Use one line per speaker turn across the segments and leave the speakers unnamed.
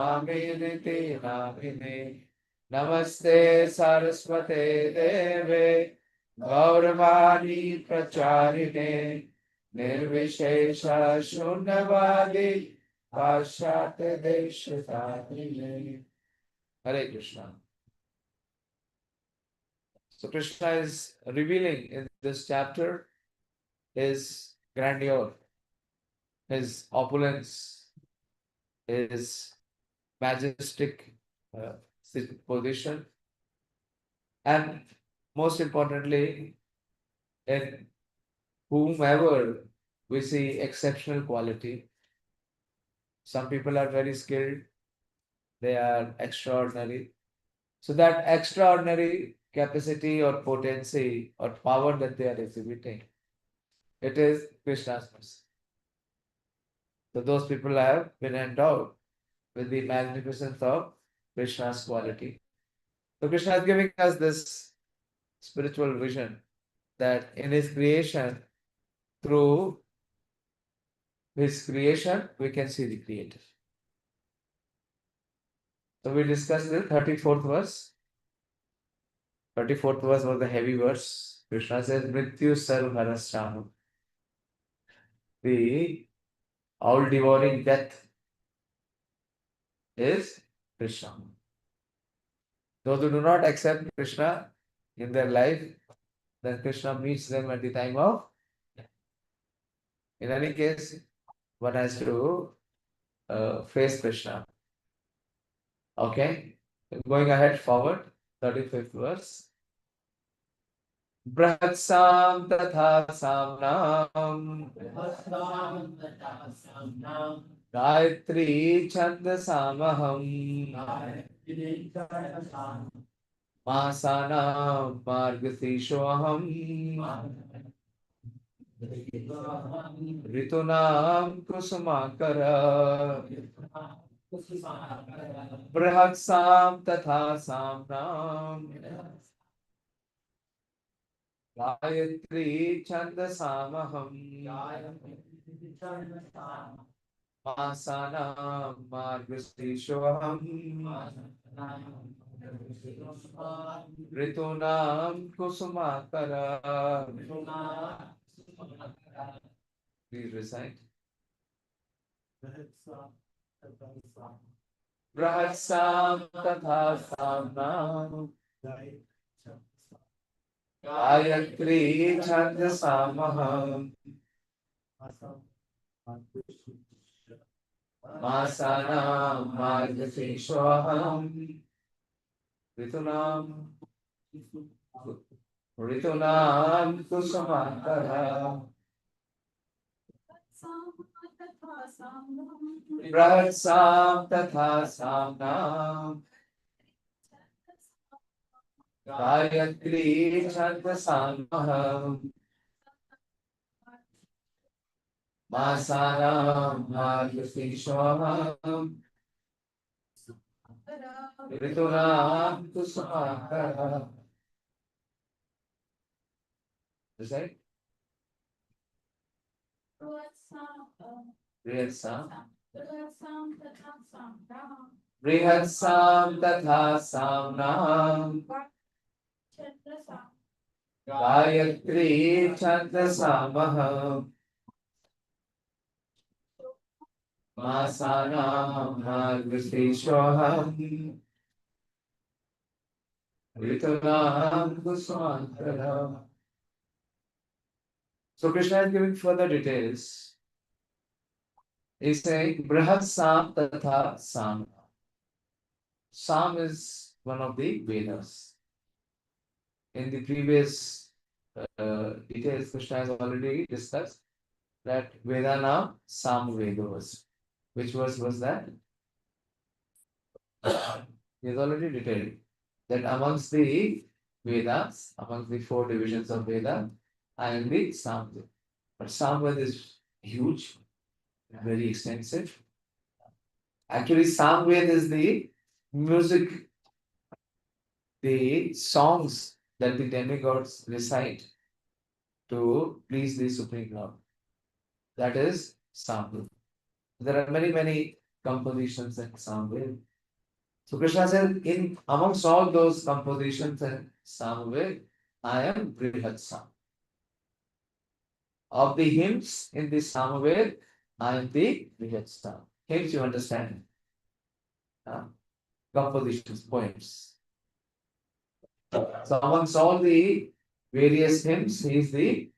Namini Namine Namaste Saraswate Deve Gauravani Pracharine Nirvishesha Shunyavadi Pashyate Deshatarine. Hare Krishna. So Krishna is revealing in this chapter his grandeur, his opulence, his majestic uh, position, and most importantly, in whomever we see exceptional quality. Some people are very skilled, they are extraordinary. So that extraordinary capacity or potency or power that they are exhibiting, it is Krishna's mercy. So those people have been endowed with the magnificence of Krishna's quality. So Krishna is giving us this spiritual vision that in his creation, through his creation, we can see the Creator. So we discussed the 34th verse. 34th verse was the heavy verse. Krishna says, Mrityu Sarv Harasyamu. The all devouring death is Krishna. Those who do not accept Krishna in their life, then Krishna meets them at the time of. In any case, one has to face Krishna. Okay? Going ahead forward, 35th verse. Brahatsam tatha samnam Gayatri chandasamaham Masanam margasishoham Ritunam kusumakara Brahatsam tatha samnam Gayatri chandasamaham Masana margasishoham Ritunam kusumakara. Please recite. Brahatsam tatha samnam Gayatri chandasamaham Masana margasishoham Ritunam kusumakara Brahatsam tatha samnam Gayatri chandasamaham Masanam margasishoham Ritunam kusumakara. Is that it? Brihatsam. Brihatsam tatha samnam Gayatri chandasamaham Masanam margasishoham Ritunam kusumakara. So Krishna is giving further details. He's saying Brihad Sam Tatha Sam. Sam is one of the Vedas. In the previous details, Krishna has already discussed that Vedana Sam Vedas. Which verse was that? He has already detailed that amongst the Vedas, amongst the four divisions of Veda, I am the Samved. But Samved is huge, very extensive. Actually, Samved is the music, the songs that the demigods recite to please the Supreme Lord. That is Samved. There are many, many compositions and Samved. So Krishna said, in amongst all those compositions and Samved, I am Brihat Sam. Of the hymns in this Samved, I am the Brihat Sam. Hymns you understand? Uh, Compositions, poems. So amongst all the various hymns, he is the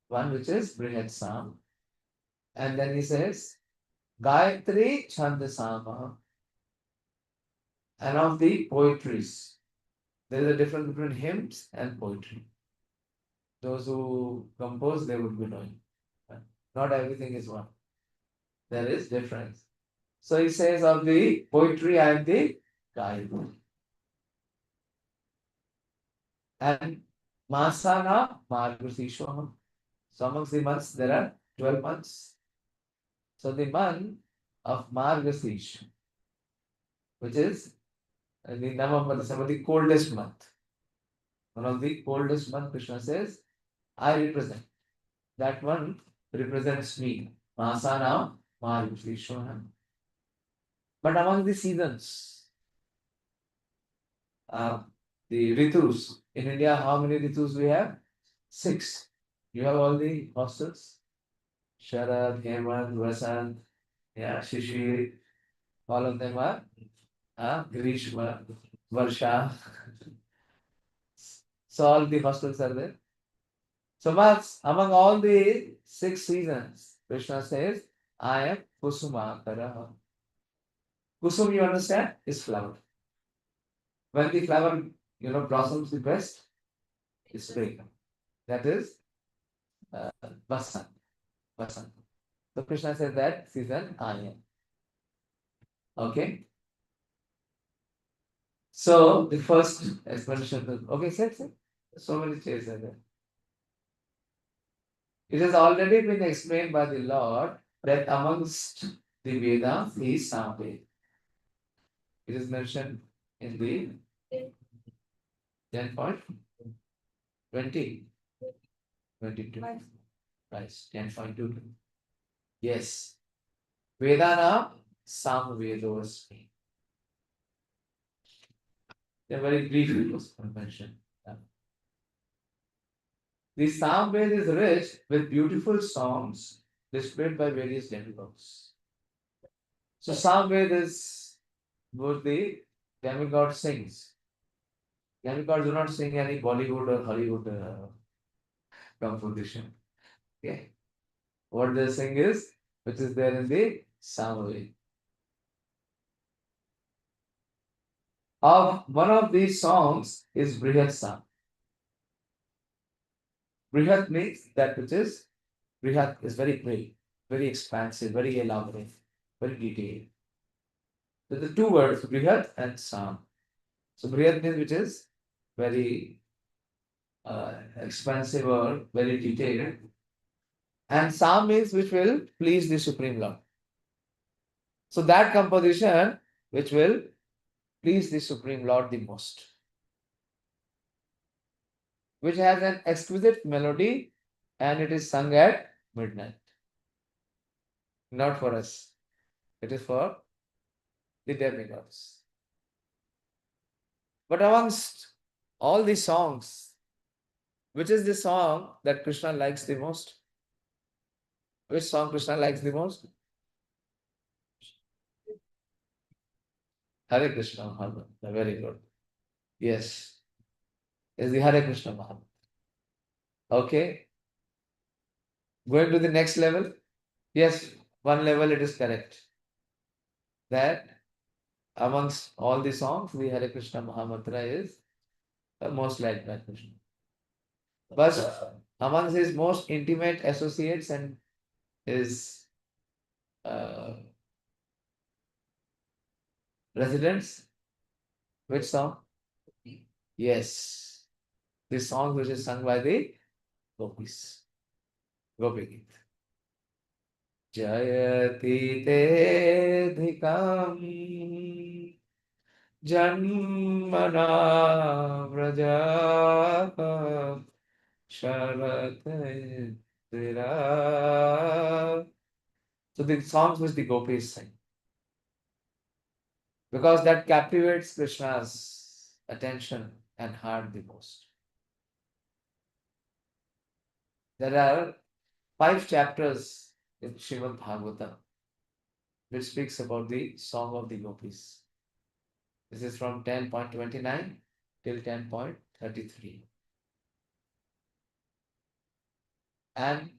one which is Brihat Sam. And then he says, Gayatri Chandasama. And of the poetries, there is a difference between hymns and poetry. Those who compose, they would be knowing. Not everything is one. There is difference. So he says of the poetry, I am the Gayatri. And Masana Margasishwam. So amongst the months, there are 12 months. So the month of Margasish, which is the November, December, the coldest month. One of the coldest month, Krishna says, I represent. That one represents me. Masana Margashishwana. But among the seasons, uh, the ritus, in India, how many ritus we have? 6. You have all the hostels. Sharad, Hemant, Vasant, yeah, Shishir, all of them are Grishma, Varsha. So all the hostels are there. So among all the 6 seasons, Krishna says, I am Kusumakara. Kusum, you understand, is flower. When the flower, blossoms the best, is spring. That is Vasant. Vasant. So Krishna says that season I am. Okay. So the first explanation. Okay, say. So many chairs are there. It has already been explained by the Lord that amongst the Vedas he is Samved. It is mentioned in the 10.20. 22. Right, 10.22. Yes. Vedana Samvedosmi. They're very brief mentioned. The Samved is rich with beautiful songs displayed by various demigods. So Samved is what the demigod sings. Demigods do not sing any Bollywood or Hollywood composition. Okay. What they sing is, which is there in the Samved. One of these songs is Brihat Sam. Brihat means that which is, Brihat is very big, very expansive, very elaborate, very detailed. So the two words, Brihat and Sam. So Brihat means which is very expansive or very detailed. And Sam means which will please the Supreme Lord. So that composition which will please the Supreme Lord the most, which has an exquisite melody and it is sung at midnight. Not for us, it is for the demigods. But amongst all the songs, which is the song that Krishna likes the most? Which song Krishna likes the most? Hare Krishna Mahamantra. Very good. Yes. Is the Hare Krishna Mahamantra. Okay. Going to the next level. Yes, one level it is correct. That amongst all the songs, the Hare Krishna Mahamantra is the most liked by Krishna. But amongst his most intimate associates and his residents, which song? Yes, the song which is sung by the gopis. Gopi Geet. Jayati te dhikam janmana vraja sharat tira. So the songs which the gopis sing. because that captivates Krishna's attention and heart the most. There are 5 chapters in Srimad Bhagavatam which speaks about the song of the gopis. This is from 10.29 till 10.33. And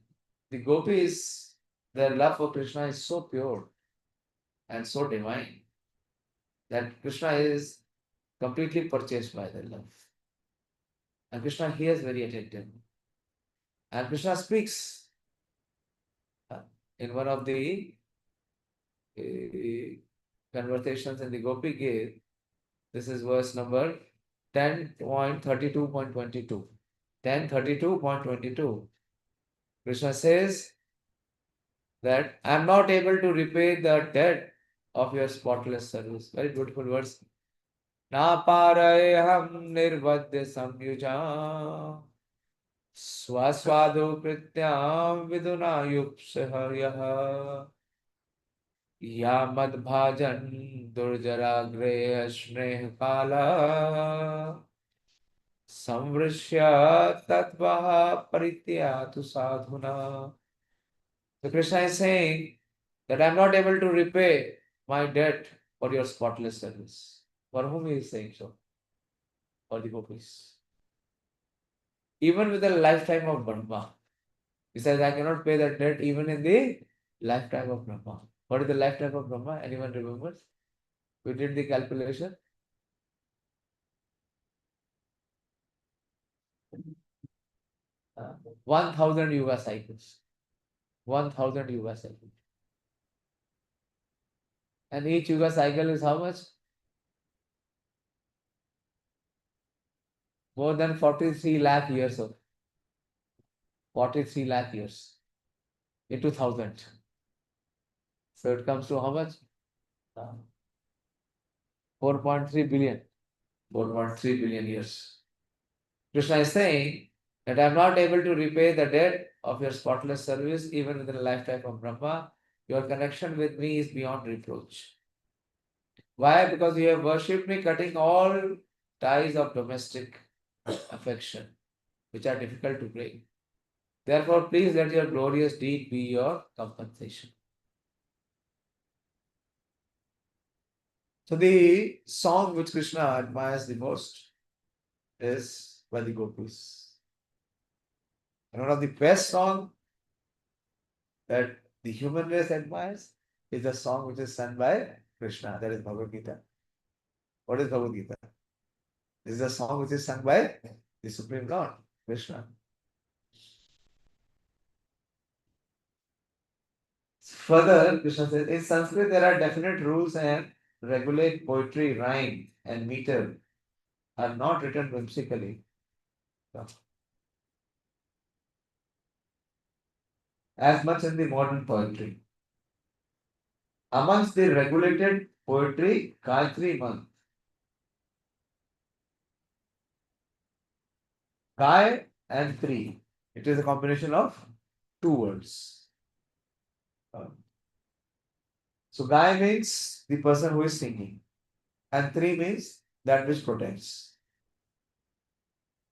the gopis, their love for Krishna is so pure and so divine that Krishna is completely purchased by their love. And Krishna hears very attentively. And Krishna speaks in one of the conversations in the Gopi Gita. This is verse number 10.32.22. 10.32.22. Krishna says that I am not able to repay the debt of your spotless service. Very beautiful verse. Na parayaham nirvadya samyuja swaswado krityam viduna yupsaharyah या मदभाजन दुर्जराग्रे स्नेह काला संवृश्य तत्वः परित्यातु sadhuna. So Krishna is saying that I am not able to repay my debt for your spotless service. For whom he is saying so? For the gopis. Even with the lifetime of Brahma. He says, I cannot pay that debt even in the lifetime of Brahma. What is the lifetime of Brahma? Anyone remembers? We did the calculation. 1000 yoga cycles. 1000 yoga cycles. And each yoga cycle is how much? More than 43 lakh years of 43 lakh years into 1000. So it comes to how much? 4.3 billion. 4.3 billion years. Krishna is saying that I am not able to repay the debt of your spotless service even within a lifetime of Brahma. Your connection with me is beyond reproach. Why? Because you have worshipped me, cutting all ties of domestic affection, which are difficult to break. Therefore, please let your glorious deed be your compensation. So, the song which Krishna admires the most is by the gopis. And one of the best songs that the human race admires is the song which is sung by Krishna, that is Bhagavad Gita. What is Bhagavad Gita? This is a song which is sung by the Supreme Lord, Krishna. Further, Krishna says, in Sanskrit there are definite rules and regulate poetry, rhyme, and meter are not written whimsically. As much in the modern poetry. Amongst the regulated poetry, Gayatri Mantra. Gay and Tri. It is a combination of 2 words. So Gay means the person who is singing. And Tri means that which protects.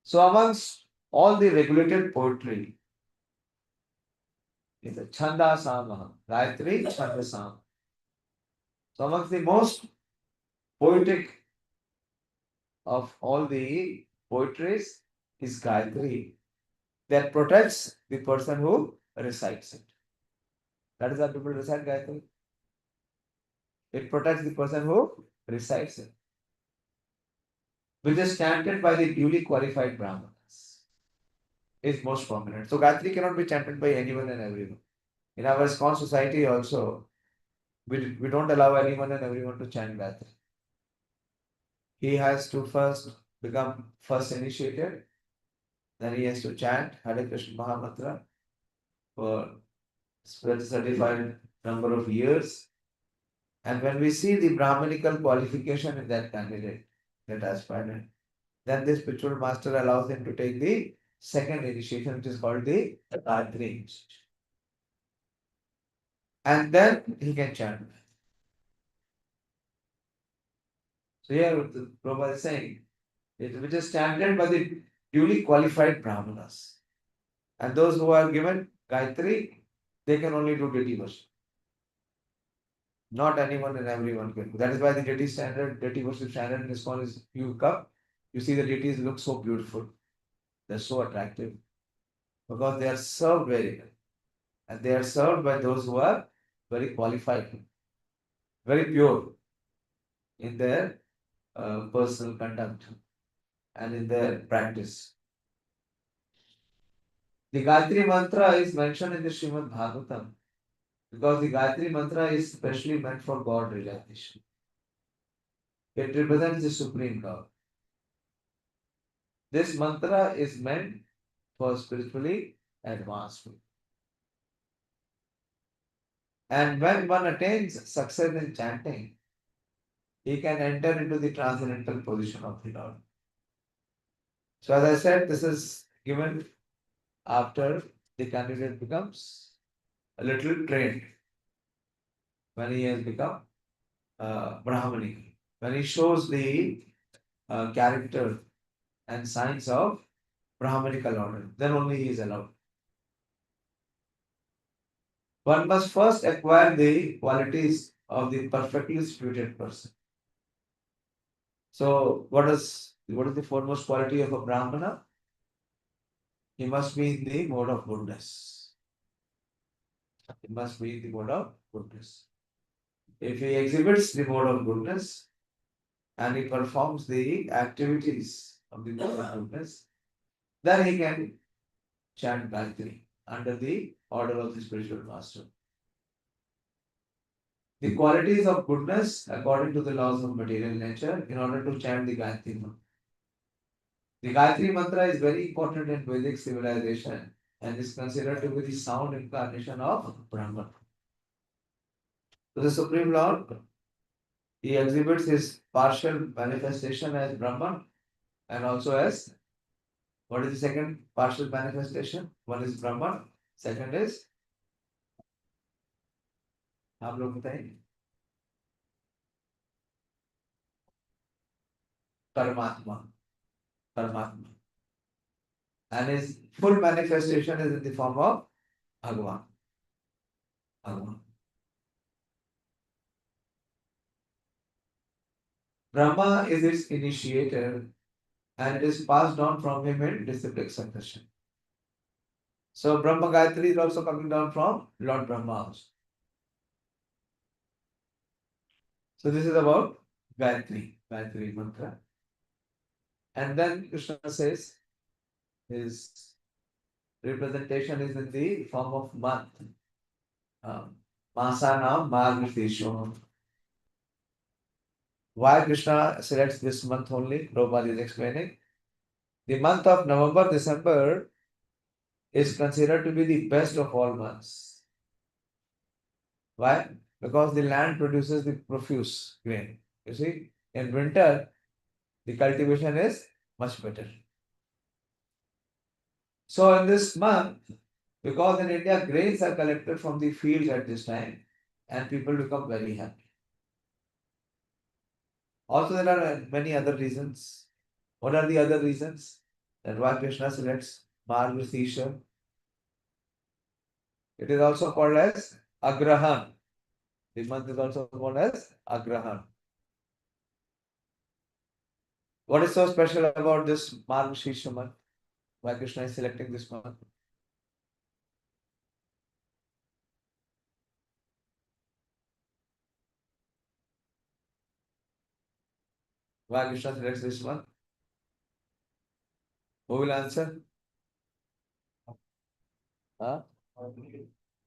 So amongst all the regulated poetry, is a Chanda Sama, Gayatri Chanda Sama. So amongst the most poetic of all the poetries is Gayatri that protects the person who recites it. That is how people recite Gayatri. It protects the person who recites it, which is chanted by the duly qualified Brahmanas. Is most prominent. So Gayatri cannot be chanted by anyone and everyone. In our ISKCON society also, we don't allow anyone and everyone to chant Gayatri. He has to first become first initiated, then he has to chant Hare Krishna Mahamantra for certified number of years. And when we see the Brahmanical qualification in that candidate, that aspirant, then the spiritual master allows him to take the second initiation, which is called the Gayatri initiation. And then he can chant. So here the Prabhupada is saying, which is chanted by the duly qualified Brahmanas. And those who are given Gayatri, they can only do deity worship. Not anyone and everyone can do. That is why the deity worship standard in ISKCON is you come, you see the deities look so beautiful. They're so attractive because they are served very well. And they are served by those who are very qualified, very pure in their personal conduct and in their practice. The Gayatri Mantra is mentioned in the Srimad Bhagavatam because the Gayatri Mantra is specially meant for God realization. It represents the Supreme God. This mantra is meant for spiritually advanced people. And when one attains success in chanting, he can enter into the transcendental position of the Lord. So, as I said, this is given after the candidate becomes a little trained, when he has become Brahmanic, when he shows the character and signs of Brahmanical order, then only he is allowed. One must first acquire the qualities of the perfectly spirited person. So, what is the foremost quality of a Brahmana? He must be in the mode of goodness. He must be in the mode of goodness. If he exhibits the mode of goodness and he performs the activities of the mode of goodness, then he can chant Gayatri under the order of the spiritual master. The qualities of goodness according to the laws of material nature in order to chant the Gayatri mantra. The Gayatri mantra is very important in Vedic civilization and is considered to be the sound incarnation of Brahman. So the Supreme Lord, he exhibits his partial manifestation as Brahman and also as, what is the second partial manifestation? One is Brahman, second is, आप लोग बताइए, Paramatma. Paramatma. And his full manifestation is in the form of Bhagavan. Bhagavan. Brahma is its initiator and it is passed down from him in disciplic succession. So Brahma Gayatri is also coming down from Lord Brahma also. So this is about Gayatri, Gayatri mantra. And then Krishna says his representation is in the form of month. Masanam Margashisham. Why Krishna selects this month only? Prabhupada is explaining. The month of November, December is considered to be the best of all months. Why? Because the land produces the profuse grain. You see, in winter, the cultivation is much better. So in this month, because in India, grains are collected from the fields at this time, and people become very happy. Also, there are many other reasons. What are the other reasons? That why Krishna selects Margasisha. It is also called as Agrahan. The month is also called as Agrahan. What is so special about this Margasisha month? Why Krishna is selecting this month? Why Krishna selects this month? Who will answer? Huh?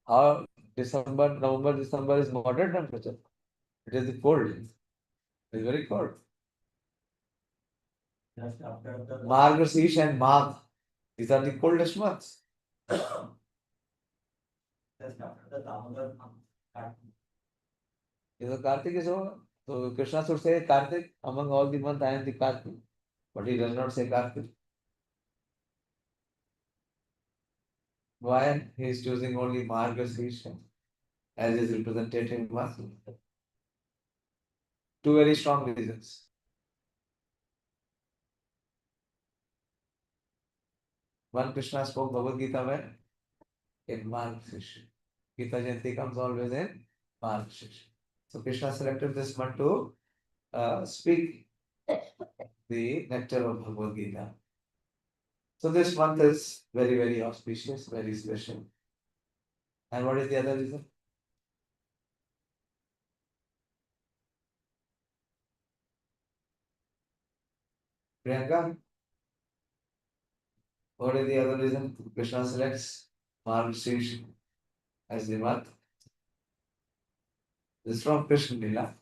How December, November, December is moderate temperature. It is the cold. It is very cold. Margashish and Magh, these are the coldest months. So Kartik is over. So Krishna should say Kartik among all the months I am the Kartik. But he does not say Kartik. Why? He is choosing only Margashish as his representative month. Two very strong reasons. When Krishna spoke Bhagavad Gita when? In Margashira. Gita Jayanti comes always in Margashira. So Krishna selected this month to speak the nectar of Bhagavad Gita. So this month is very, very auspicious, very special. And what is the other reason? Priyanka, what is the other reason Krishna selects Margashira as the month? This is from Krishna Lila.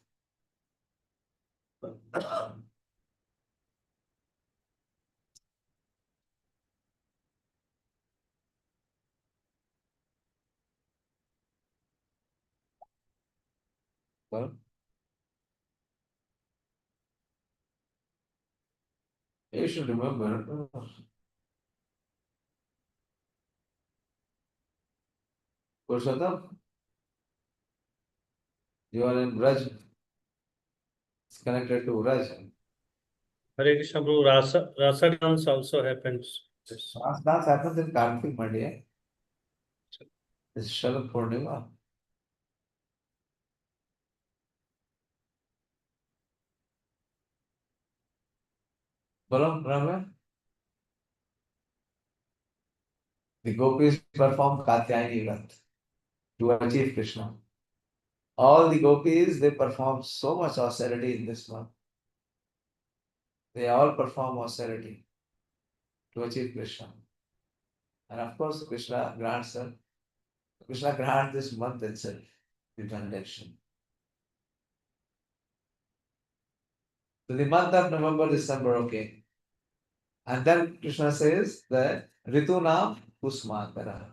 Well, you should remember. Purushottam, you are in Raj. It's connected to Raj.
Hare Krishna, Prabhu. Rasa dance also happens. Yes.
Dance happens in Kartik, my dear. It's Sharad Purnima. Bolo, Rama. The gopis perform Katyayani Vrat to achieve Krishna. All the gopis, they perform so much austerity in this month. They all perform austerity to achieve Krishna. And of course, Krishna grants this month itself the benediction. So the month of November, December, okay. And then Krishna says that Ritunam Kusmatara.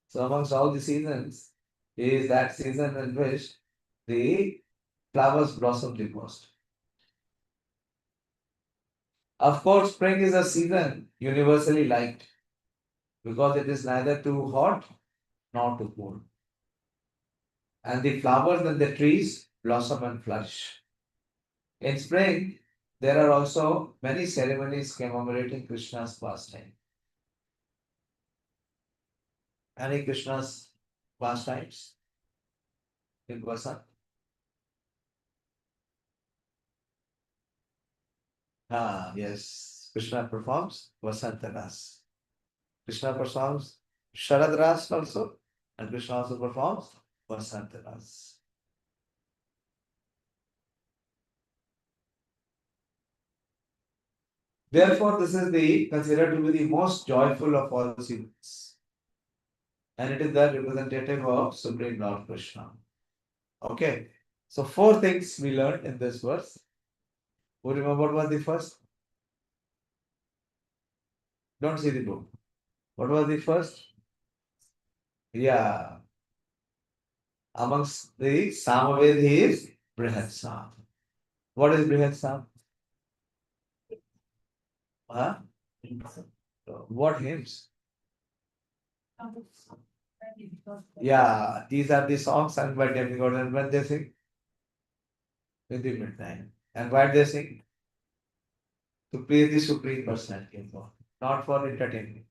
So amongst all the seasons, is that season in which the flowers blossom the most. Of course, spring is a season universally liked because it is neither too hot nor too cold. And the flowers and the trees blossom and flourish. In spring, there are also many ceremonies commemorating Krishna's pastime. Any Krishna's pastimes in Vasant? Ah, yes. Krishna performs Vasanta Ras. Krishna performs Sharad Ras also, and Krishna also performs Vasanta Ras. Therefore, this is considered to be the most joyful of all the seasons. And it is the representative of Supreme Lord Krishna. Okay. So, four things we learned in this verse. Who remember what was the first? Don't see the book. What was the first? Yeah. Amongst the Samaved he is Brihad Sam. What is Brihad Sam? Huh? What hymns? Yeah, these are the songs sung by demigods, and when they sing in the midnight. And why they sing? To praise the Supreme Personality of God, not for entertainment.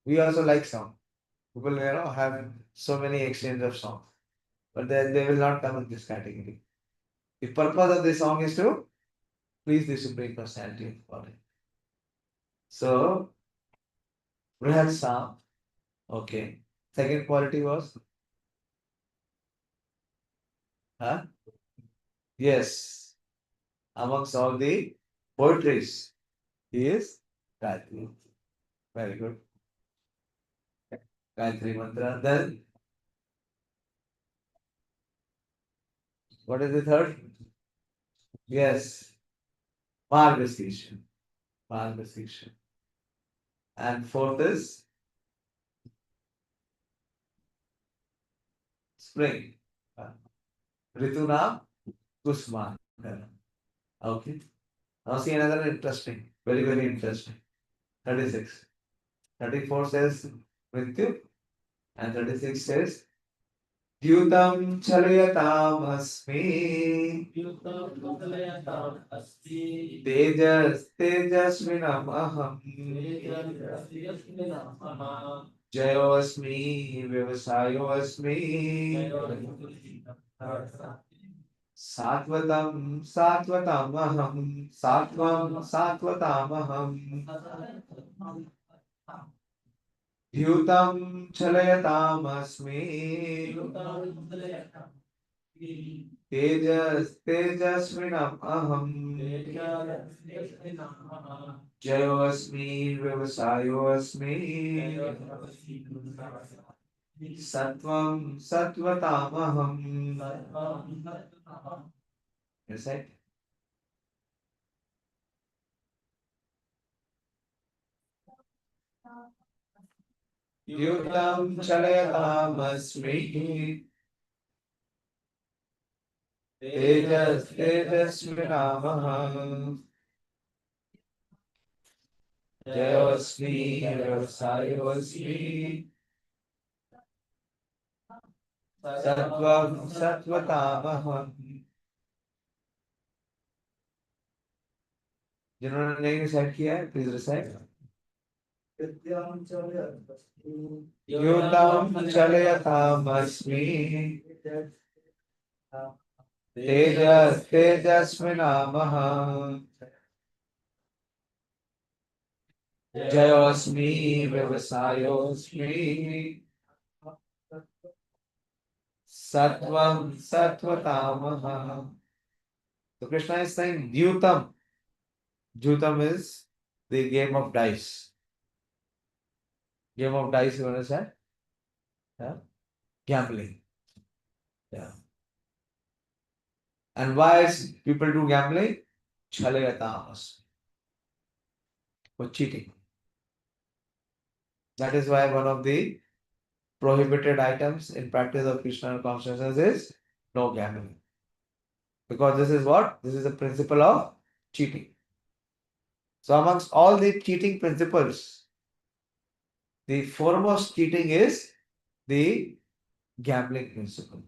We also like song. People, have so many exchange of songs, but they will not come in this category. The purpose of the song is to please the Supreme Personality of God. So, Brihad Sam, okay. Second quality was, huh? Yes, amongst all the poetries, he is Gayatri. Very good. Gayatri Mantra. Then, what is the third? Yes, Margasisha. Margasisha. And fourth is spring. Rituna Kusma. Okay. Now see another interesting, very, very interesting. 36. 34 says Mrityu and 36 says द्यूतं चलयतामस्मि तेजस्विनमहम् जयोऽस्मि व्यवसायोऽस्मि सात्वतमहम् सात्वतामहम् द्यूतं चलयतामस्मि तेजस्विनम् अहम् जयोऽस्मि व्यवसायोऽस्मि सत्वतामहम् Yes, right? द्यूतं चलयतामस्मि तेजस्विनामहम् जयोऽस्मि व्यवसायोऽस्मि सत्वतामहम् जिन्होंने नहीं recite किया है प्लीज रिसाइट द्यूतं चलयतामस्मि तेजस्विनामहम् जयोऽस्मि व्यवसायोऽस्मि सत्वतामहम्. So Krishna is saying Dyutam. Dyutam is the game of dice. Game of dice, you understand? Yeah? Gambling. Yeah. And why is people do gambling? Chalayatamas. For cheating. That is why one of the prohibited items in practice of Krishna consciousness is no gambling. Because this is what? This is the principle of cheating. So amongst all the cheating principles, the foremost cheating is the gambling principle.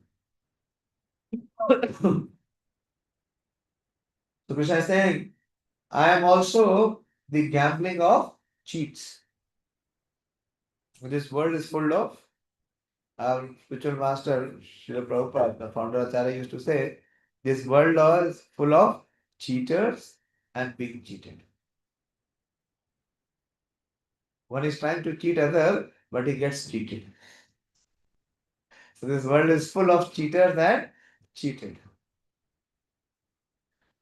So Krishna is saying, I am also the gambling of cheats. This world is full of our spiritual master, Srila Prabhupada, the founder Acharya used to say, this world is full of cheaters and being cheated. One is trying to cheat other, but he gets cheated. So this world is full of cheaters and cheated.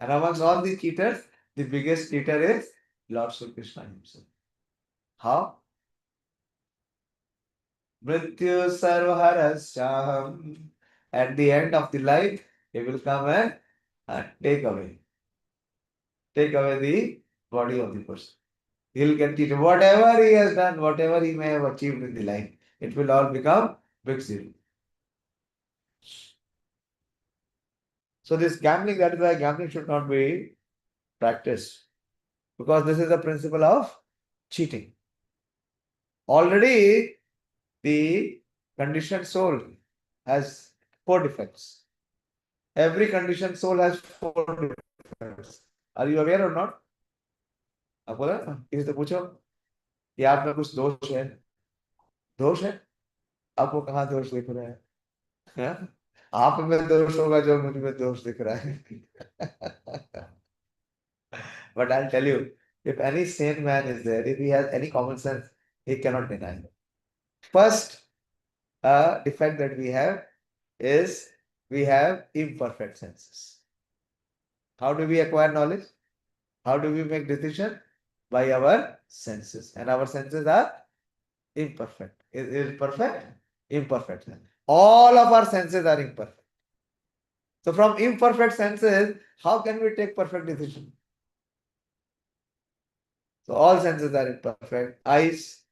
And amongst all the cheaters, the biggest cheater is Lord Sri Krishna himself. How? Mrityu sarvaharasyaham. At the end of the life, he will come and take away the body of the person. He will get cheated. Whatever he has done, whatever he may have achieved in the life, it will all become big zero. So this gambling, that is why gambling should not be practiced. Because this is the principle of cheating. Already the conditioned soul has 4 defects. Every conditioned soul has 4 defects. Are you aware or not? आप बोला ना किसी से पूछो कि आप में कुछ दोष है आपको कहाँ दोष दिख रहा है हाँ? आप में दोष होगा जो मुझ में दोष दिख रहा है but I'll tell you, if any sane man is there, if he has any common sense, he cannot deny it. First defect that we have is we have imperfect senses. How do we acquire knowledge? How do we make decision? By our senses. And our senses are imperfect. Is perfect? Imperfect. All of our senses are imperfect. So from imperfect senses, how can we take perfect decision? So all senses are imperfect. Eyes,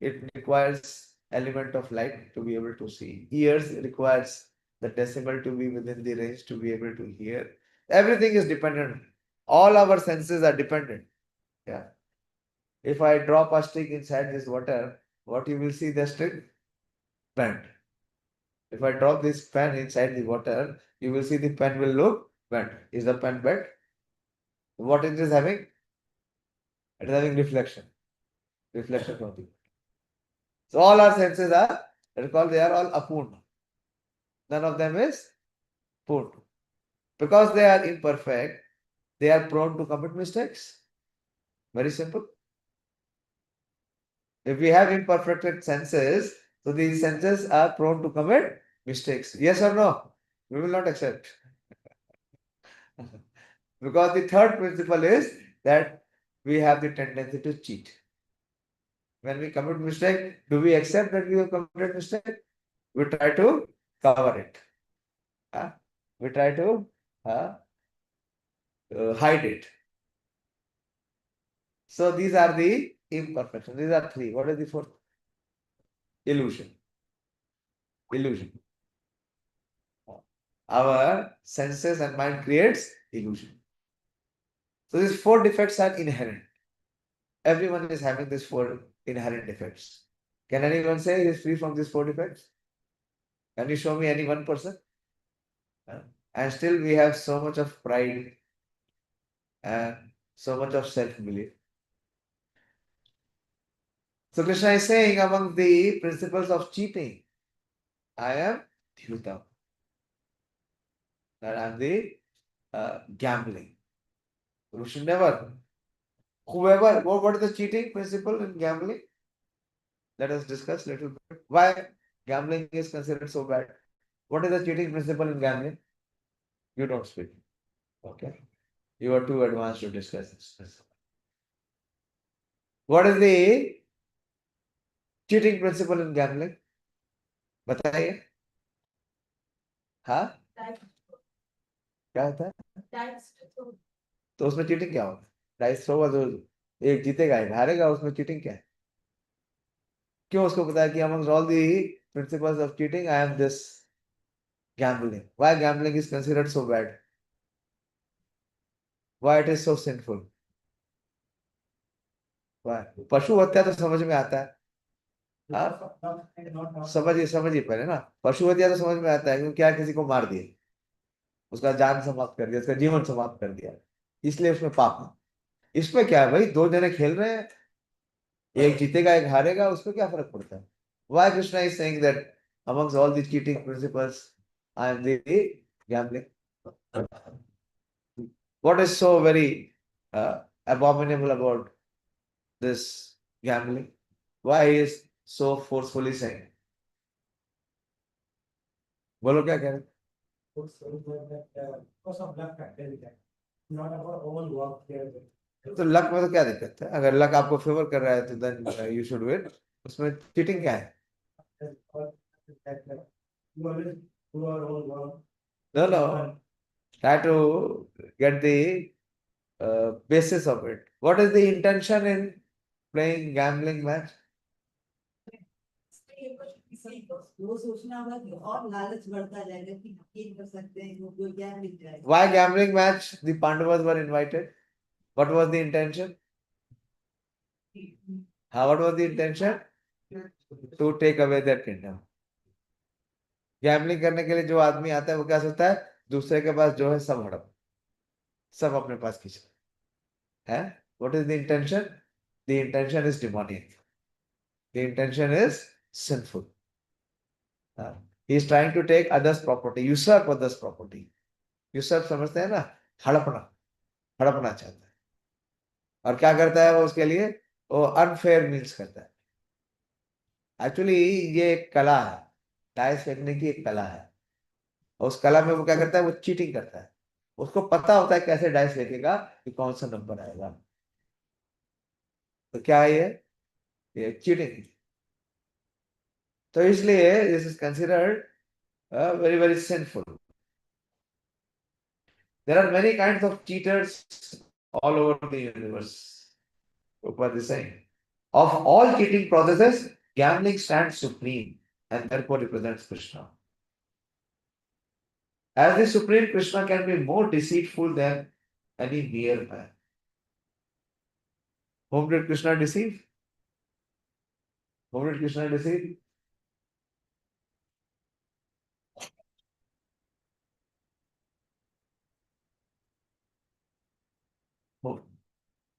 it requires element of light to be able to see. Ears requires the decibel to be within the range to be able to hear. Everything is dependent. All our senses are dependent. Yeah. If I drop a stick inside this water, what you will see the stick? Bent. If I drop this pen inside the water, you will see the pen will look bent. Is the pen bent? What it is having? It is having reflection. Reflection from the. So all our senses are, they are all apurna. None of them is purna. Because they are imperfect, they are prone to commit mistakes. Very simple. If we have imperfect senses, so these senses are prone to commit mistakes. Yes or no? We will not accept. Because the third principle is that we have the tendency to cheat. When we commit mistake, do we accept that we have committed mistake? We try to cover it. We try to hide it. So these are the imperfections. These are three. What is the fourth? Illusion. Illusion. Our senses and mind creates illusion. So these four defects are inherent. Everyone is having these four inherent defects. Can anyone say he is free from these four defects? Can you show me any one person? And still we have so much of pride and so much of self-belief. So Krishna is saying among the principles of cheating, I am Dhyutam. That I am the gambling. We should never, whoever, what is the cheating principle in gambling? Let us discuss a little bit. Why gambling is considered so bad? What is the cheating principle in gambling? You don't speak. Okay. You are too advanced to discuss this. What is the cheating principle in gambling? बताइए. हाँ क्या होता है? तो उसमें cheating क्या होगा? Dice throw तो एक जीतेगा एक हारेगा, उसमें चीटिंग क्या है? क्यों उसको पता है कि amongst all the principles of cheating I am this gambling? Why gambling is considered so bad? Why it is so sinful? Why? पशु हत्या तो समझ में आता है. समझिए पहले ना. पशु हत्या तो समझ में आता है क्योंकि क्या किसी को मार दिया, उसका जान समाप्त कर दिया, उसका जीवन समाप्त कर दिया, इसलिए उसमें पाप है. इसमें क्या है भाई, दो जने खेल रहे हैं, एक जीतेगा एक हारेगा, उसमें क्या फर्क पड़ता है? Why Krishna is saying that amongst all the cheating principles, I am the gambling? What is so very abominable about this gambling? Why he is so forcefully saying? बोलो क्या कह रहे? तो लक में तो क्या दिक्कत है? अगर लक आपको फेवर कर रहा है तो देन यू शुड विन. उसमें चीटिंग क्या है? No, no. Try to get the basis of it. What is the intention in playing gambling match?
वो सोचना होगा कि और लालच बढ़ता जाएगा कि ये कर सकते हैं, वो ज्ञान मिल जाएगा.
Why gambling match? The Pandavas were invited. What was the intention? What was the intention? To take away their kingdom. Gambling करने के लिए जो आदमी आता है वो क्या सोचता है? दूसरे के पास जो है सब हड़प, सब अपने पास खींच है. What is the intention? The intention is demonic. The intention is sinful. He is trying to take others' property, usurp others' property. Usurp समझते हैं ना? हड़पना चाहता है. और क्या करता है वो उसके लिए? वो अनफेयर मीन्स करता है. एक्चुअली ये एक कला है, डाइस फेंकने की एक कला है. और उस कला में वो क्या करता है? वो चीटिंग करता है. उसको पता होता है कैसे डाइस फेंकेगा कि कौन सा नंबर आएगा. तो क्या है ये चीटिंग. तो इसलिए this is considered very, very sinful. There are many kinds of cheaters all over the universe. Prabhupada is saying, of all cheating processes, gambling stands supreme and therefore represents Krishna. As the Supreme, Krishna can be more deceitful than any mere man. Whom did Krishna deceive? Whom did Krishna deceive? Oh.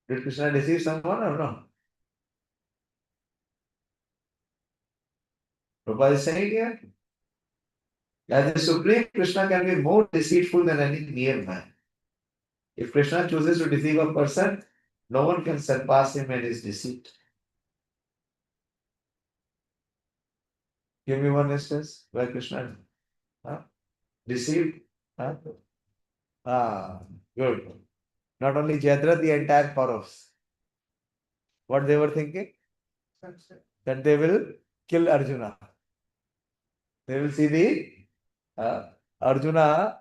Did Krishna deceive someone or no? Prabhupada is saying here that the Supreme Krishna can be more deceitful than any mere man. If Krishna chooses to deceive a person, no one can surpass him in his deceit. Give me one instance where Krishna deceived. Huh? Good. Not only Jayadratha, the entire Kauravas. What they were thinking? That they will kill Arjuna. They will see the Arjuna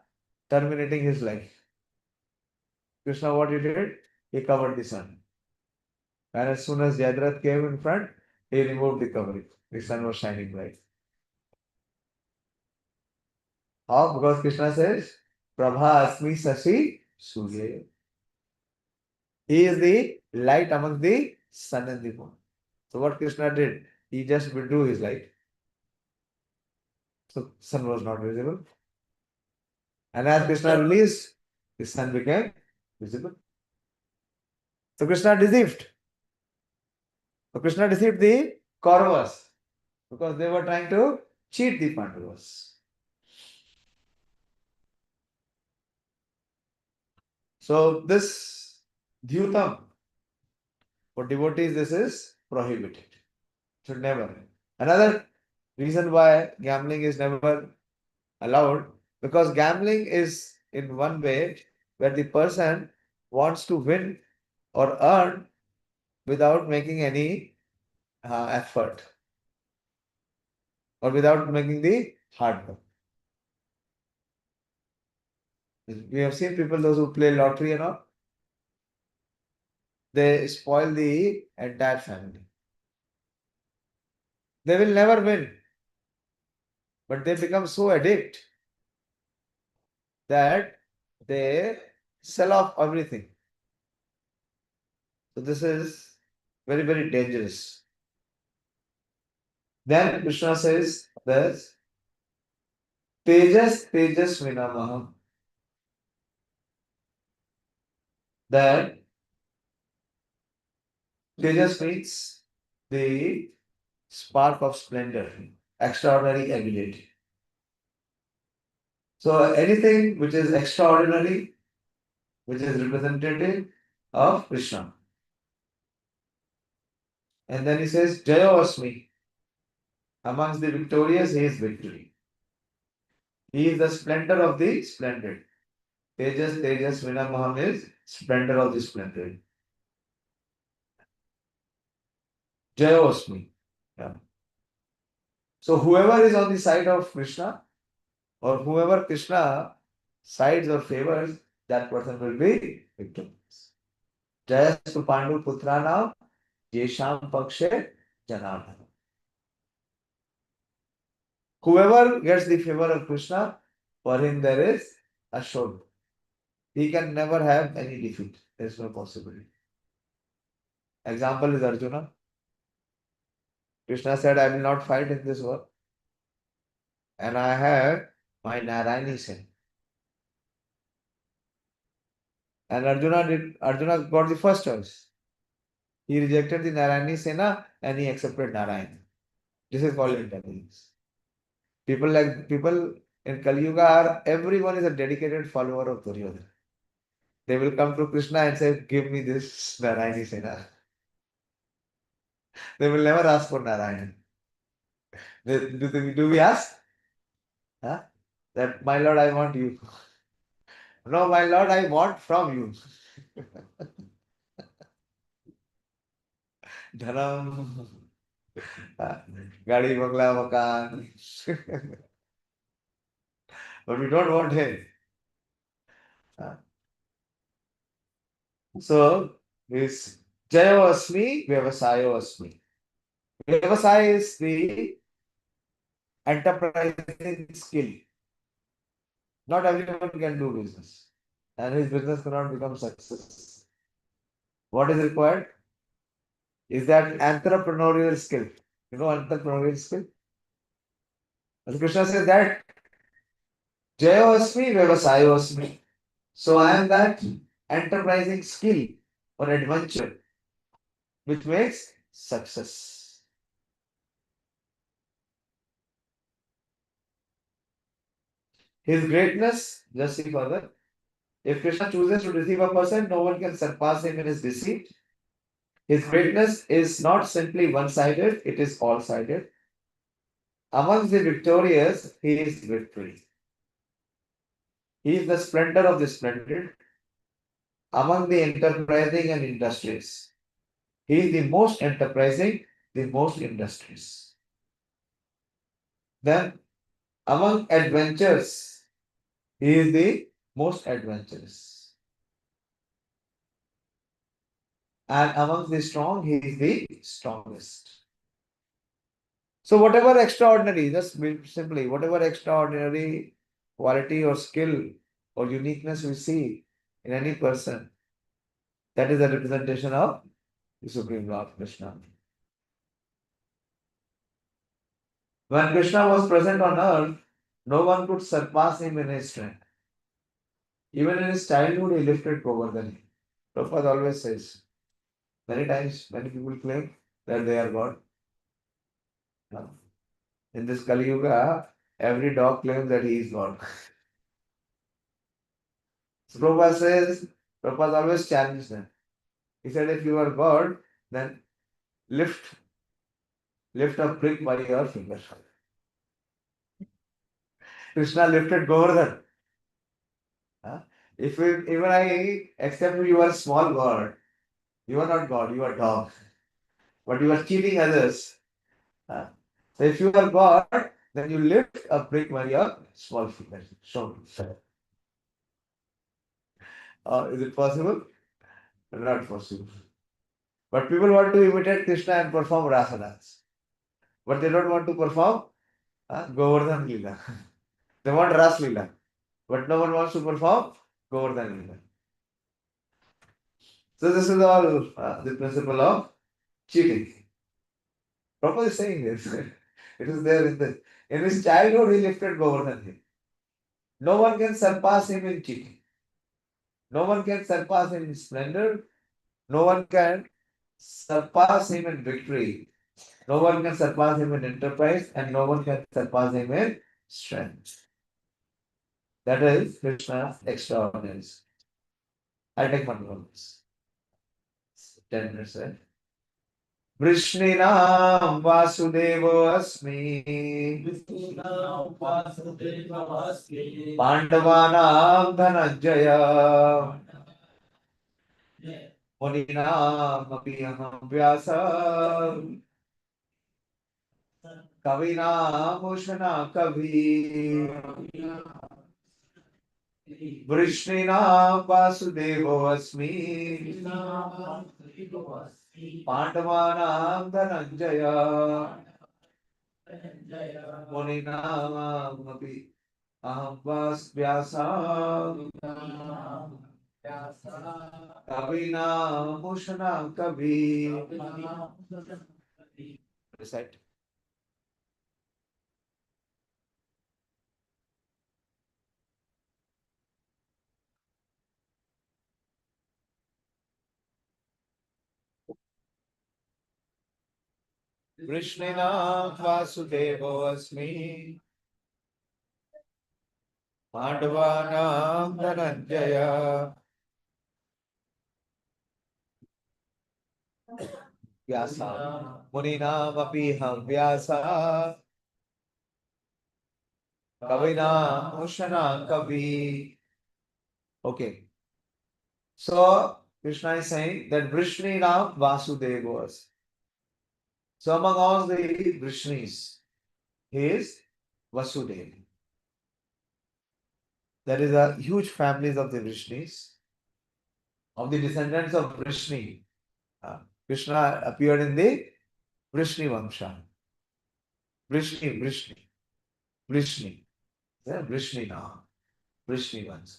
terminating his life. Krishna, what he did? He covered the sun. And as soon as Jayadratha came in front, he removed the covering. The sun was shining bright. How? Because Krishna says, Prabha Asmi Sashi Surya. He is the light among the sun and the moon. So what Krishna did? He just withdrew his light. So sun was not visible. And as Krishna released, the sun became visible. So Krishna deceived. So Krishna deceived the Kauravas because they were trying to cheat the Pandavas. So this Dhyutam, for devotees, this is prohibited. Should never. Another reason why gambling is never allowed, because gambling is in one way where the person wants to win or earn without making any effort or without making the hard work. We have seen people, those who play lottery and all, they spoil the entire family. They will never win, but they become so addicted that they sell off everything. So this is very, very dangerous. Then Krishna says this Tejas Tejas Vinamaham. That Tejas means the spark of splendor, extraordinary ability. So anything which is extraordinary, which is representative of Krishna. And then he says, Jaya Asmi. Amongst the victorious, he is victory. He is the splendor of the splendid. Tejas, Tejas, Vinamaham is splendor of the splendid. Jaya Asmi. Yeah. So whoever is on the side of Krishna, or whoever Krishna sides or favors, that person will be victorious. Jayastu Pandu Putranam Yesham Pakshe Janardhana. Whoever gets the favor of Krishna, for him there is assured. He can never have any defeat. There is no possibility. Example is Arjuna. Krishna said, I will not fight in this war. And I have my Narayani Sen. And Arjuna got the first choice. He rejected the Narayani Sena and he accepted Narayan. This is called intelligence. People in Kali Yuga are, everyone is a dedicated follower of Duryodhana. They will come to Krishna and say, give me this Narayani Sena. They will never ask for Narayan. Do we ask? Huh? That, my Lord, I want you. No, my Lord, I want from you. Dhanam, Gadi, Bangla, Makan. But we don't want him. So, this Jayo Asmi, Vyavasayo Asmi. Vyavasaya is the enterprising skill. Not everyone can do business, and his business cannot become success. What is required is that entrepreneurial skill. You know entrepreneurial skill? As Krishna says that Jayo Asmi, Vyavasayo Asmi. So I am that enterprising skill or adventure which makes success. His greatness, just see further. If Krishna chooses to deceive a person, no one can surpass him in his deceit. His greatness is not simply one sided, it is all sided. Amongst the victorious, he is victory. He is the splendor of the splendid. Among the enterprising and industrious, he is the most enterprising, the most industrious. Then, among adventures, he is the most adventurous. And among the strong, he is the strongest. So, whatever extraordinary, just simply, whatever extraordinary quality or skill or uniqueness we see in any person, that is a representation of the Supreme Lord Krishna. When Krishna was present on earth, no one could surpass him in his strength. Even in his childhood, he lifted Govardhan. Prabhupada always says, many times, many people claim that they are God. In this Kali Yuga, every dog claims that he is God. So Prabhupada says, Prabhupada always challenged them. He said, if you are God, then lift a brick by your finger. Krishna lifted Govardhan. If even I accept you are small God, you are not God, you are dog. But you are cheating others. So if you are God, then you lift a brick by your small finger. Show me. Is it possible? Not possible. But people want to imitate Krishna and perform rasa dance. But they don't want to perform Govardhan Leela. They want Ras Leela. But no one wants to perform Govardhan Leela. So this is all the principle of cheating. Prabhupada is saying this. It is there in his childhood he lifted Govardhan Hill. No one can surpass him in cheating. No one can surpass him in splendor. No one can surpass him in victory. No one can surpass him in enterprise, and no one can surpass him in strength. That is Krishna's extraordinary. I'll take one more. 10 minutes, right? Vrishnina Vasudevo Asmi Pandavanam Dhananjaya Muninam Api Aham Vyasa Kavinam Ushana Kavi Vrishnina Vasudevo Asmi Pandavanam Dhananjaya Muninam Api Aham Vyasa Kavina Mushana Kavi. Recite. Krishnena Vasudevo Asmi Pandavanam Dhananjaya Vyasa Muninam Api Ham Vyasa Kavina Mushana Kavi. Okay. So Krishna is saying that Vrishninam Vasudevas. So among all the Vrishnis, he is Vasudeva. There is a huge families of the Vrishnis, of the descendants of Vrishni. Krishna appeared in the Vrishni Vamsha. Vrishni. Yeah, Vrishni now. Vrishni Vamsha.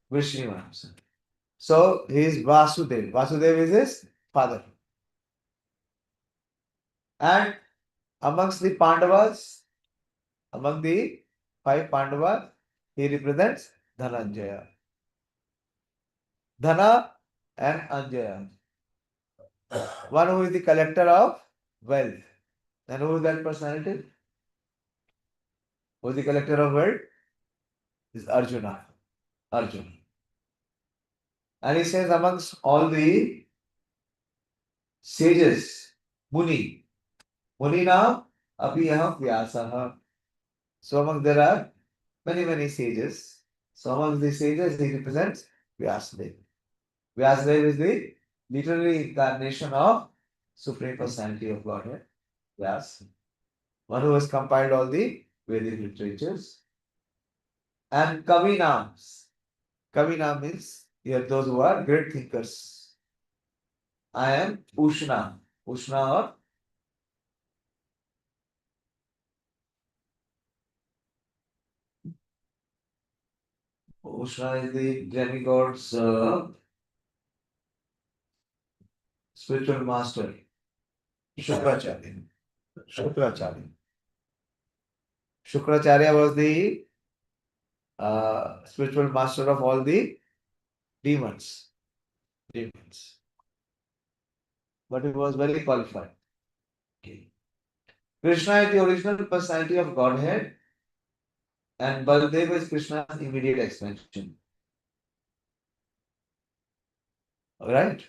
Vrishni Vamsha. So he is Vasudev. Vasudev is his father. And amongst the Pandavas, among the 5 Pandavas, he represents Dhananjaya. Dhana and Anjaya. One who is the collector of wealth. And who is that personality? Who is the collector of wealth? Is Arjuna. Arjuna. And he says amongst all the sages, Muni. Munina Abhiyah Vyasaha. So among there are many sages. So among the sages he represents Vyasadeva. Vyasadeva is the literary incarnation of Supreme Personality of Godhead. Vyas. One who has compiled all the Vedic literatures. And Kavinams. Kavina means here those who are great thinkers. I am Ushna. Ushna or Ushna is the demigod's spiritual master. Shukracharya. Shukracharya. Shukracharya was the spiritual master of all the demons. Demons. But he was very qualified. Okay. Krishna is the original personality of Godhead, and Baladeva is Krishna's immediate expansion. Alright?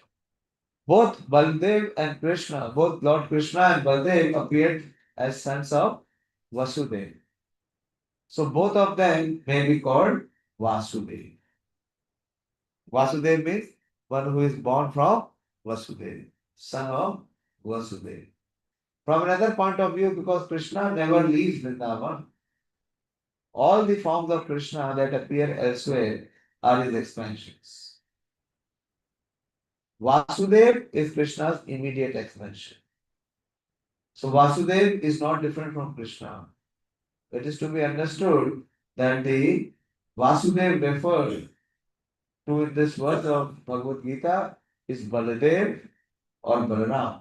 Both Baldev and Krishna, both Lord Krishna and Baldev appeared as sons of Vasudeva. So both of them may be called Vasudeva. Vasudeva means one who is born from Vasudeva, son of Vasudeva. From another point of view, because Krishna never leaves Vrindavan, all the forms of Krishna that appear elsewhere are his expansions. Vasudeva is Krishna's immediate expansion. So Vasudeva is not different from Krishna. It is to be understood that the Vasudeva referred to in this verse of Bhagavad Gita is Baladev or Balaram.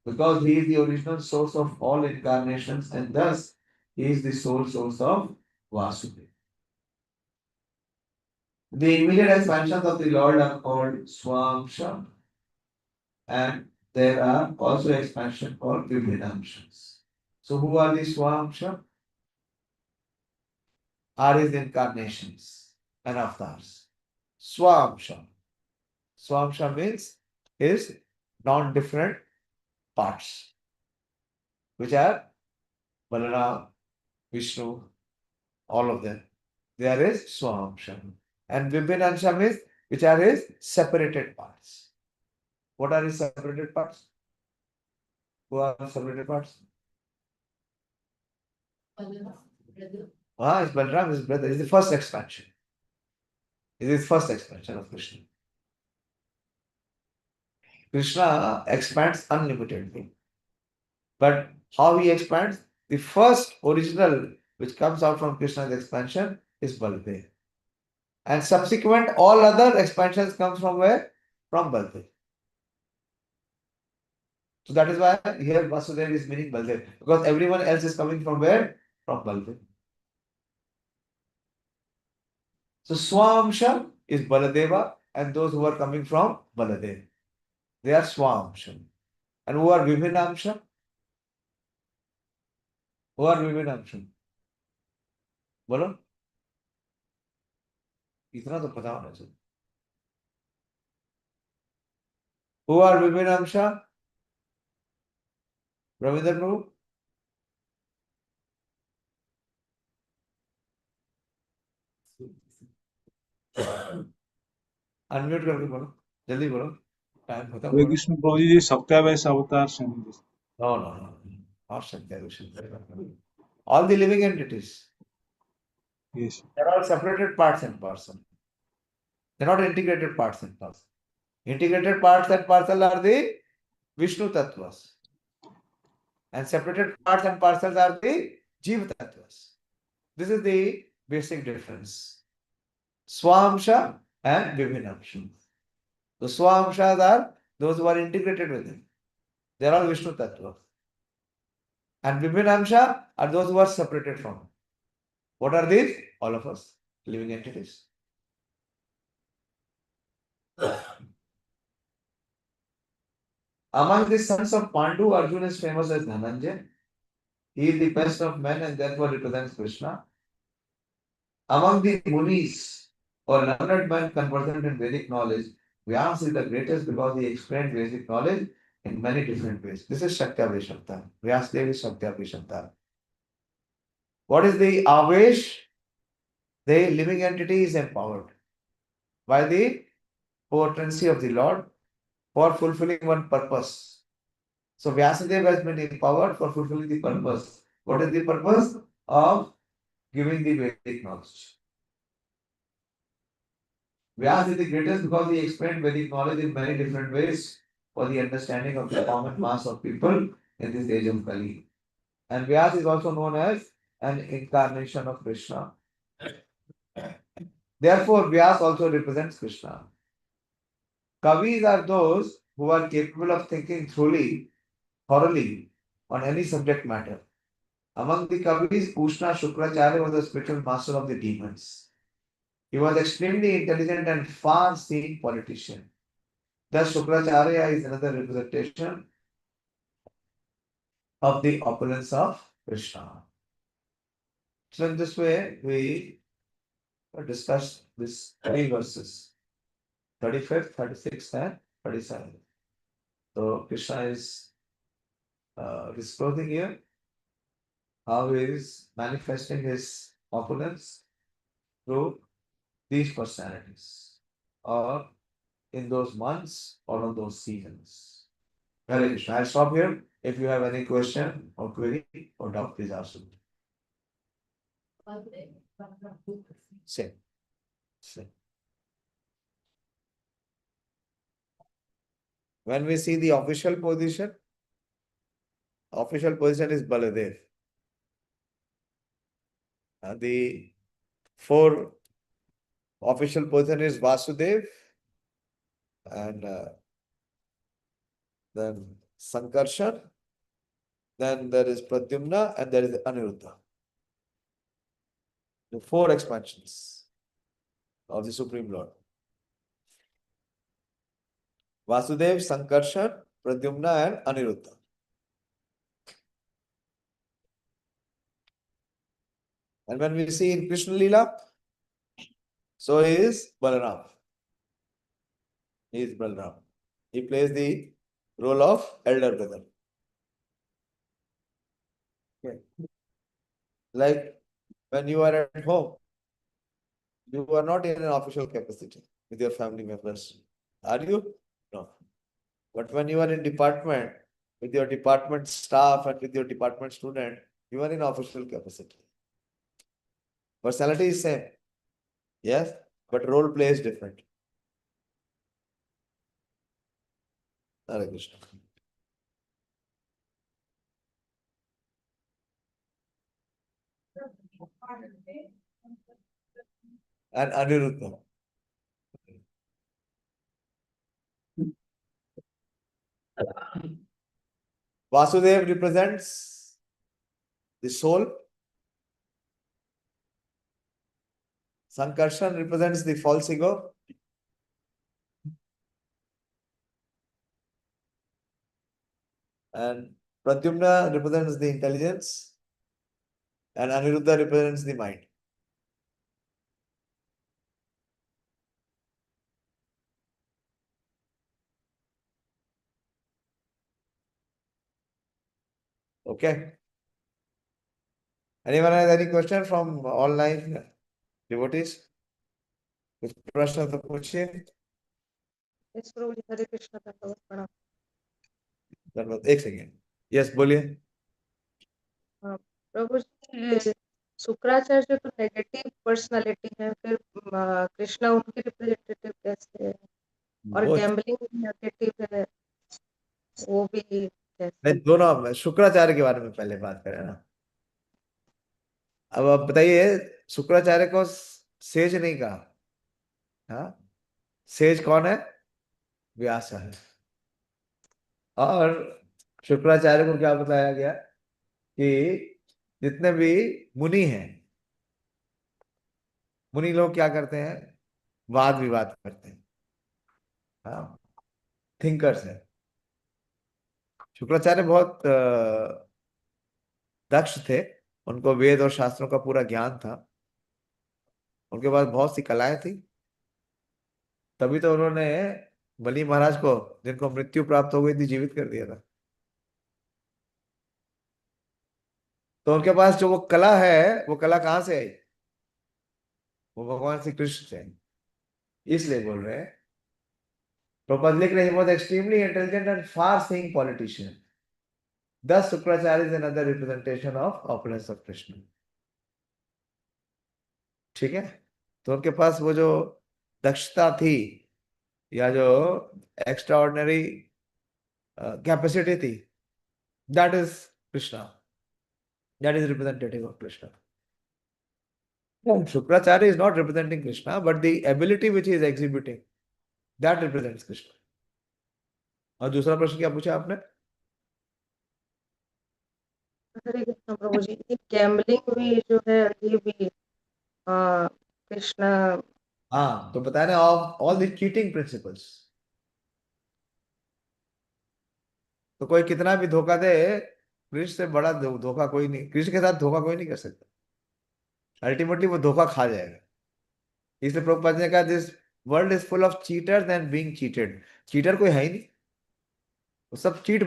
Because he is the original source of all incarnations and thus he is the sole source of Vasudeva. The immediate expansions of the Lord are called Swamsha, and there are also expansions called Vibhinamshas. So who are the Swamsha? Are his incarnations and avatars. Swamsha. Swamsha means his non-different parts, which are Balaram, Vishnu, all of them. They are his Swamsha. And Vibhinamsha means which are his separated parts. What are his separated parts? Who are the separated parts? It's Balaram, his brother. Is the first expansion. It is first expansion of Krishna. Krishna expands unlimitedly. But how he expands? The first original which comes out from Krishna's expansion is Baladev. And subsequent all other expansions comes from where? From Baladev. So that is why here Vasudeva is meaning Baladev. Because everyone else is coming from where? From Baladev. So Swamsha is Baladeva and those who are coming from Baladev. They are Swamsha. And who are Vibhinamsha? Who are Vibhinamsha? बोलो इतना तो पता होना चाहिए. Who are Vibhinamsha? Ravindra Prabhu? Unmute करके बोलो जल्दी बोलो टाइम खत्म हो
हरे
रहा है.
कृष्ण प्रभु जी सत्यावेश अवतार संधि
No. Not Satyavishya. All the living entities.
yes
They are all separated parts and parcel. They are not integrated parts and parcel. Integrated parts and parcel are the Vishnu Tattvas. And separated parts and parcels are the Jiva Tattvas. This is the basic difference. Swamsha and Vibhinamsha. The Swamshas are those who are integrated with him. They are all Vishnu Tattvas. And Vibhinamsha are those who are separated from him. What are these? All of us, living entities. Among the sons of Pandu, Arjuna is famous as Dhananjay. He is the best of men and therefore represents Krishna. Among the Munis or learned men conversant in Vedic knowledge, Vyas is the greatest because he explained Vedic knowledge in many different ways. This is Shaktya Vishakta. Vyasdev is Shaktya Vishakta. What is the Avesh? The living entity is empowered by the potency of the Lord for fulfilling one purpose. So Vyasadeva has been empowered for fulfilling the purpose. What is the purpose? Of giving the Vedic knowledge. Vyas is the greatest because he explained Vedic knowledge in many different ways for the understanding of the common mass of people in this age of Kali. And Vyas is also known as an incarnation of Krishna. Therefore, Vyas also represents Krishna. Kavis are those who are capable of thinking thoroughly on any subject matter. Among the Kavis, Pushna Shukracharya was the spiritual master of the demons. He was extremely intelligent and far-seeing politician. Thus, Shukracharya is another representation of the opulence of Krishna. So, in this way, we discuss these three verses 35th, 36th, and 37th. So, Krishna is disclosing here how he is manifesting his opulence through these personalities or in those months or on those seasons. Hare Krishna. I'll stop here. If you have any question or query or doubt, please ask me. Same. Same. When we see the official position is Baladev. The four official position is Vasudev and then Sankarshan, then there is Pradyumna and there is Aniruddha. The four expansions of the Supreme Lord. Vasudev, Sankarshan, Pradyumna and Aniruddha. And when we see in Krishna Leela, so he is Balaram. He is Balaram. He plays the role of elder brother. Okay. Like when you are at home, you are not in an official capacity with your family members. Are you? No. But when you are in department, with your department staff and with your department student, you are in official capacity. Personality is same. Yes, but role play is different. Hare Krishna. And Aniruddha. Vasudev represents the soul. Sankarshan represents the false ego. And Pradyumna represents the intelligence. And Aniruddha represents the mind. Okay. Anyone has any question from online devotees? कुछ प्रश्न तो पूछिए.
Yes प्रभु जी, हरे कृष्ण दंडवत प्रणाम.
धन्यवाद. एक second. Yes बोलिए.
प्रभु जी, शुक्राचार्य तो नेगेटिव पर्सनालिटी है, फिर कृष्णा उनके रिप्रेजेंटेटिव कैसे है? और
वो
गैम्बलिंग नेगेटिव है, वो भी कैसे?
नहीं, दोनों शुक्राचार्य के बारे में पहले बात करें ना. अब आप बताइए, शुक्राचार्य को सेज नहीं कहा. हाँ, सेज कौन है? व्यास है. और शुक्राचार्य को क्या बताया गया कि जितने भी मुनि हैं, मुनि लोग क्या करते हैं? वाद विवाद करते हैं. हाँ, थिंकर्स हैं.
शुक्राचार्य बहुत दक्ष थे, उनको वेद और शास्त्रों का पूरा ज्ञान था, उनके पास बहुत सी कलाएं थी, तभी तो उन्होंने बलि महाराज को, जिनको मृत्यु प्राप्त हो गई थी, जीवित कर दिया था। तो उनके पास जो वो कला है, वो कला कहाँ से आई? वो भगवान श्री कृष्ण से आई। इसलिए बोल रहे हैं, प्रभुपाद लिख रहे हैं, was extremely intelligent and far-seeing politician. Thus, Shukracharya is another representation of opulence of Krishna. ठीक है, तो उनके पास वो जो दक्षता थी, या जो एक्स्ट्रा ऑर्डिनरी कैपेसिटी थी, that is Krishna, that is representative of Krishna. Shukracharya is not representing Krishna, but the ability which he is exhibiting, that represents Krishna. और दूसरा प्रश्न क्या पूछा आपने?
हरे कृष्ण प्रभु जी, ये गैम्बलिंग भी जो है ये भी कृष्ण।
हाँ, तो बताया ना, ऑल द चीटिंग प्रिंसिपल्स. तो कोई कितना भी धोखा दे, कृष्ण से बड़ा धोखा कोई नहीं, कृष्ण के साथ धोखा कोई नहीं कर सकता. अल्टीमेटली वो धोखा खा जाएगा. इसलिए प्रभुपाद ने कहा, this world is full of cheaters and being cheated. Cheater कोई है ही नहीं, वो सब cheat,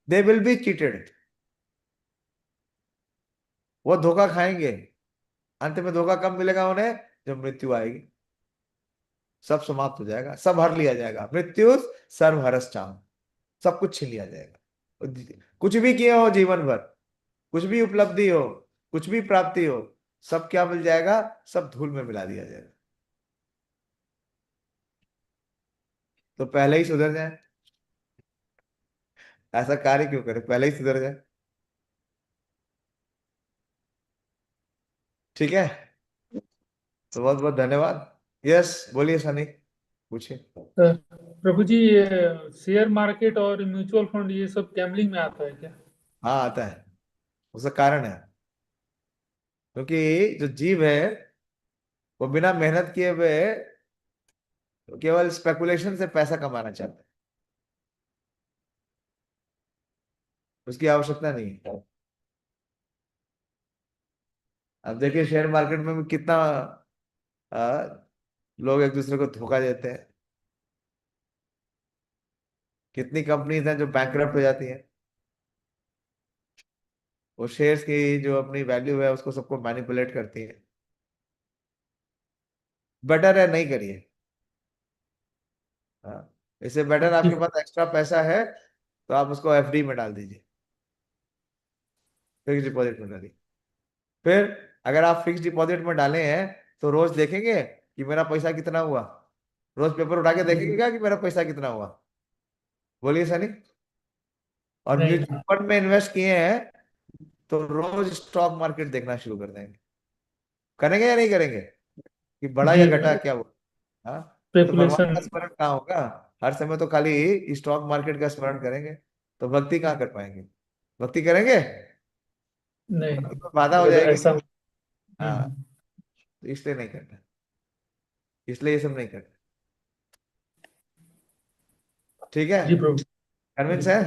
they will be cheated. वो धोखा खाएंगे. अंत में धोखा कब मिलेगा उन्हें? जब मृत्यु आएगी, सब समाप्त हो जाएगा, सब हर लिया जाएगा. मृत्यु सर्व हरस चाम, सब कुछ छीन लिया जाएगा. कुछ भी किए हो जीवन भर, कुछ भी उपलब्धि हो, कुछ भी प्राप्ति हो, सब क्या मिल जाएगा? सब धूल में मिला दिया जाएगा. तो पहले ही सुधर जाए. ऐसा कार्य क्यों करे, पहले ही सुधर जाए. ठीक है, तो बहुत बहुत धन्यवाद. यस, बोलिए सनी, पूछिए.
प्रभु जी, ये शेयर मार्केट और म्यूचुअल फंड ये सब गैम्बलिंग में आता है क्या?
हाँ, आता है. उसका कारण है, क्योंकि जो जीव है वो बिना मेहनत किए हुए केवल स्पेकुलेशन से पैसा कमाना चाहता है. उसकी आवश्यकता नहीं है. अब देखिए, शेयर मार्केट में भी कितना आ, लोग एक दूसरे को धोखा देते हैं. कितनी कंपनीज हैं जो बैंकरप्ट हो जाती हैं. वो शेयर्स की जो अपनी वैल्यू है उसको सबको मैनिपुलेट करती है. बेटर है नहीं करिए. हाँ, इससे बेटर आपके पास एक्स्ट्रा पैसा है तो आप उसको एफडी में डाल दीजिए, फिक्स डिपॉजिट में डालिए. फिर अगर आप फिक्स डिपॉजिट में डाले हैं तो रोज देखेंगे कि मेरा पैसा कितना हुआ. रोज पेपर उठा के देखेंगे क्या कि मेरा पैसा कितना हुआ? बोलिए सनी. और
नहीं।
म्यूचुअल फंड में इन्वेस्ट किए हैं तो रोज स्टॉक मार्केट देखना शुरू कर देंगे. करेंगे या नहीं करेंगे? कि बढ़ा या
जी,
घटा क्या हुआ? हाँ, तो भगवान
स्पेकुलेशन।
का स्मरण कहाँ होगा? हर समय तो खाली स्टॉक मार्केट का स्मरण करेंगे तो भक्ति कहाँ कर पाएंगे? भक्ति करेंगे?
नहीं,
भक्ति में बाधा हो जाएगी.
ऐसा।
हाँ, तो इसलिए नहीं करना, इसलिए ये सब नहीं करना. ठीक है,
जी प्रभु।
कन्विंस है?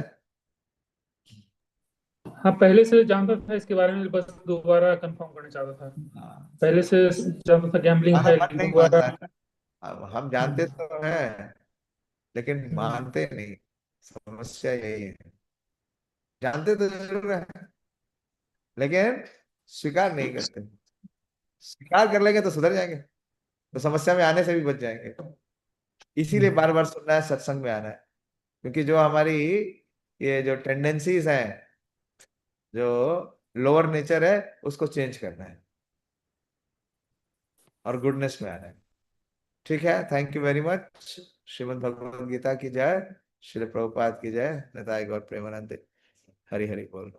हाँ, पहले से जानता था इसके बारे में, बस दोबारा कंफर्म करना चाहता था.
हाँ,
पहले से जानता था गैम्बलिंग
हमारा
है,
मन
लेकिन
नहीं
दोबारा।
मानता है ना. अब हम जानते तो हैं लेकिन मानते नहीं. समस्या यही है, जानते तो जरूर है लेकिन स्वीकार नहीं करते. स्वीकार कर लेंगे तो सुधर जाएंगे, तो समस्या में आने से भी बच जाएंगे. इसीलिए बार बार सुनना है, सत्संग में आना है. क्योंकि जो हमारी ये जो टेंडेंसीज हैं, जो लोअर नेचर है, उसको चेंज करना है और गुडनेस में आना है. ठीक है, thank you very much. Shrimad Bhagavad Gita की जय, श्री प्रभुपाद की जय, निताई गौर प्रेमानंद. हरि हरि बोल.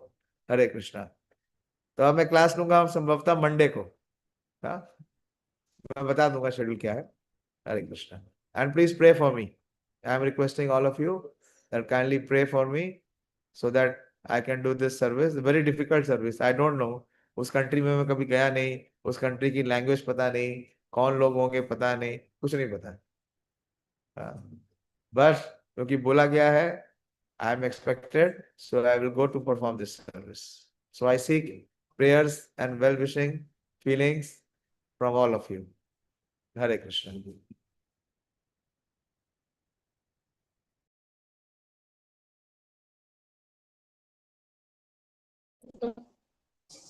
हरे कृष्णा. तो अब मैं क्लास लूंगा संभवतः मंडे को. हाँ, मैं बता दूंगा शेड्यूल क्या है. Hare Krishna. And please pray for me. I am requesting all of you that kindly pray for me so that I can do this service. Very difficult service. I don't know. उस country में मैं कभी गया नहीं, उस country की language पता नहीं, कौन लोग होंगे पता नहीं, कुछ नहीं पता. हाँ, बस क्योंकि बोला गया है I am expected, so I will go to perform this service. So I seek prayers and well-wishing feelings from all of you. Hare Krishna.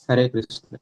Hare Krishna.